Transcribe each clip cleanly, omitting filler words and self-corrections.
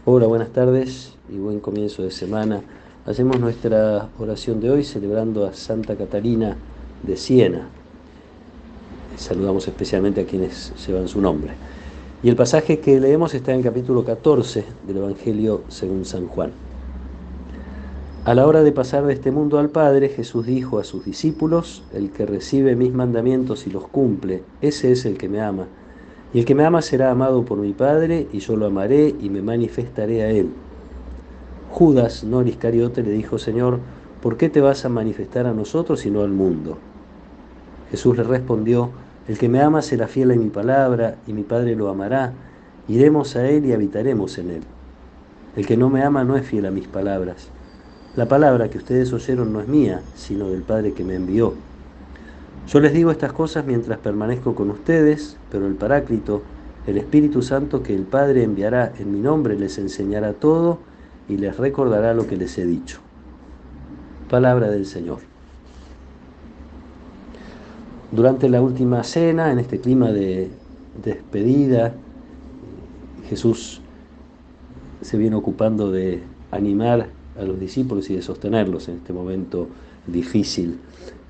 Hola, buenas tardes y buen comienzo de semana. Hacemos nuestra oración de hoy celebrando a Santa Catalina de Siena. Saludamos especialmente a quienes llevan su nombre. Y el pasaje que leemos está en el capítulo 14 del Evangelio según San Juan. A la hora de pasar de este mundo al Padre, Jesús dijo a sus discípulos: el que recibe mis mandamientos y los cumple, ese es el que me ama. Y el que me ama será amado por mi Padre, y yo lo amaré y me manifestaré a él. Judas, no el Iscariote, le dijo: Señor, ¿por qué te vas a manifestar a nosotros y no al mundo? Jesús le respondió: el que me ama será fiel a mi palabra, y mi Padre lo amará. Iremos a él y habitaremos en él. El que no me ama no es fiel a mis palabras. La palabra que ustedes oyeron no es mía, sino del Padre que me envió. Yo les digo estas cosas mientras permanezco con ustedes, pero el Paráclito, el Espíritu Santo que el Padre enviará en mi nombre, les enseñará todo y les recordará lo que les he dicho. Palabra del Señor. Durante la última cena, en este clima de despedida, Jesús se viene ocupando de animar a los discípulos y de sostenerlos en este momento difícil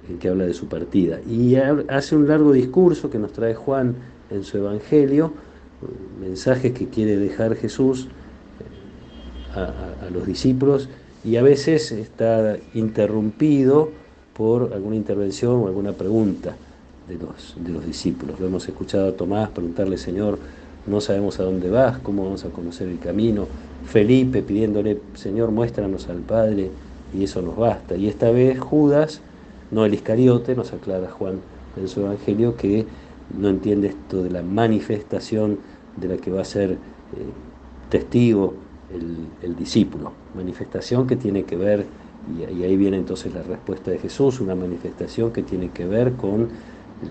en que habla de su partida. Y hace un largo discurso que nos trae Juan en su Evangelio, mensajes que quiere dejar Jesús a los discípulos, y a veces está interrumpido por alguna intervención o alguna pregunta de los discípulos. Lo hemos escuchado a Tomás preguntarle: Señor, no sabemos a dónde vas, ¿cómo vamos a conocer el camino? Felipe pidiéndole: Señor, muéstranos al Padre y eso nos basta. Y esta vez Judas, no el Iscariote, nos aclara Juan en su Evangelio, que no entiende esto de la manifestación de la que va a ser testigo el discípulo. Manifestación que tiene que ver, y ahí viene entonces la respuesta de Jesús, una manifestación que tiene que ver con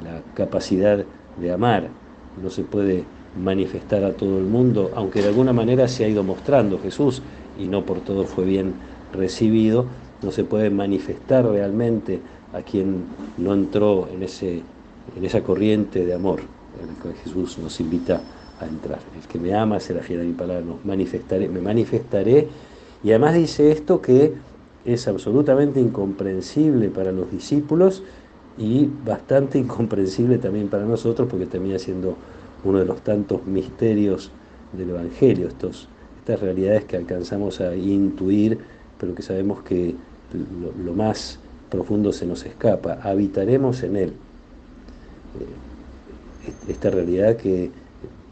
la capacidad de amar. No se puede manifestar a todo el mundo, aunque de alguna manera se ha ido mostrando Jesús y no por todo fue bien recibido. No se puede manifestar realmente a quien no entró en esa corriente de amor en la que Jesús nos invita a entrar. El que me ama será fiel a mi palabra, me manifestaré. Y además dice esto que es absolutamente incomprensible para los discípulos y bastante incomprensible también para nosotros, porque termina siendo uno de los tantos misterios del Evangelio, estas realidades que alcanzamos a intuir, pero que sabemos que lo más profundo se nos escapa. Habitaremos en Él. Esta realidad que,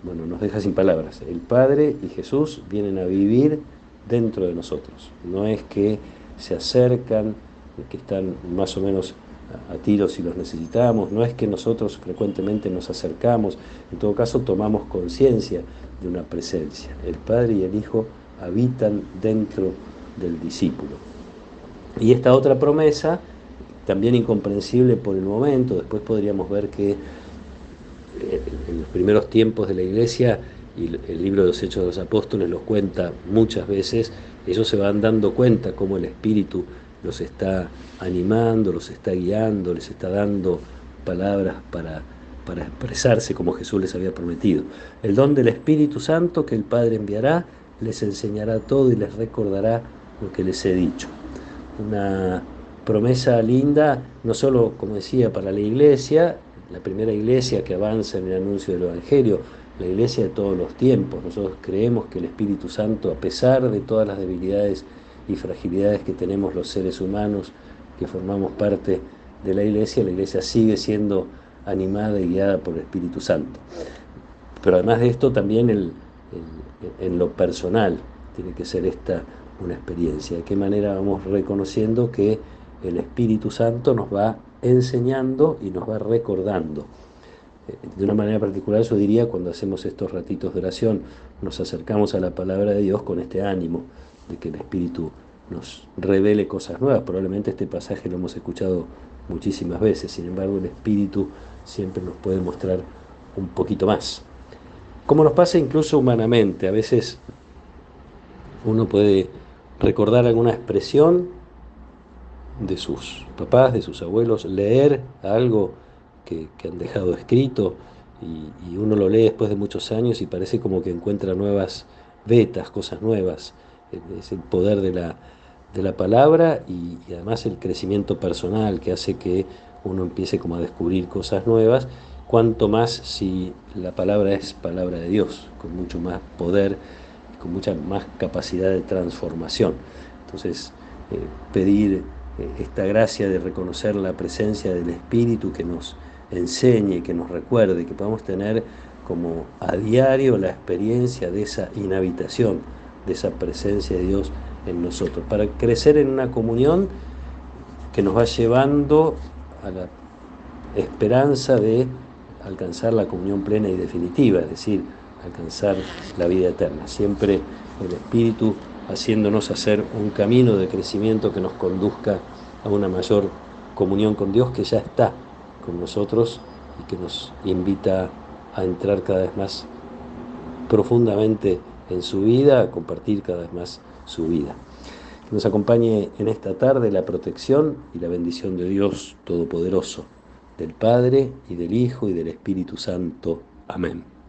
bueno, nos deja sin palabras. El Padre y Jesús vienen a vivir dentro de nosotros. No es que se acercan, que están más o menos a tiro si los necesitamos, no es que nosotros frecuentemente nos acercamos, en todo caso tomamos conciencia de una presencia. El Padre y el Hijo habitan dentro del discípulo. Y esta otra promesa, también incomprensible por el momento, después podríamos ver que en los primeros tiempos de la Iglesia, y el libro de los Hechos de los Apóstoles los cuenta muchas veces, ellos se van dando cuenta cómo el Espíritu los está animando, los está guiando, les está dando palabras para expresarse como Jesús les había prometido. El don del Espíritu Santo que el Padre enviará les enseñará todo y les recordará lo que les he dicho. Una promesa linda, no solo, como decía, para la Iglesia, la primera iglesia que avanza en el anuncio del Evangelio, la iglesia de todos los tiempos. Nosotros creemos que el Espíritu Santo, a pesar de todas las debilidades y fragilidades que tenemos los seres humanos que formamos parte de la iglesia sigue siendo animada y guiada por el Espíritu Santo. Pero además de esto, también en lo personal tiene que ser esta una experiencia. ¿De qué manera vamos reconociendo que el Espíritu Santo nos va enseñando y nos va recordando? De una manera particular, yo diría, cuando hacemos estos ratitos de oración, nos acercamos a la palabra de Dios con este ánimo de que el Espíritu nos revele cosas nuevas. Probablemente este pasaje lo hemos escuchado muchísimas veces, sin embargo el Espíritu siempre nos puede mostrar un poquito más. Como nos pasa incluso humanamente, a veces uno puede recordar alguna expresión de sus papás, de sus abuelos, leer algo que han dejado escrito y uno lo lee después de muchos años y parece como que encuentra nuevas vetas, cosas nuevas. Es el poder de la palabra y además el crecimiento personal que hace que uno empiece como a descubrir cosas nuevas, cuanto más si la palabra es palabra de Dios, con mucho más poder, con mucha más capacidad de transformación. Entonces, pedir esta gracia de reconocer la presencia del Espíritu que nos enseñe, que nos recuerde, que podamos tener como a diario la experiencia de esa inhabitación, de esa presencia de Dios en nosotros, para crecer en una comunión que nos va llevando a la esperanza de alcanzar la comunión plena y definitiva, es decir, alcanzar la vida eterna. Siempre el Espíritu haciéndonos hacer un camino de crecimiento que nos conduzca a una mayor comunión con Dios que ya está con nosotros y que nos invita a entrar cada vez más profundamente en su vida, a compartir cada vez más su vida. Que nos acompañe en esta tarde la protección y la bendición de Dios Todopoderoso, del Padre y del Hijo y del Espíritu Santo. Amén.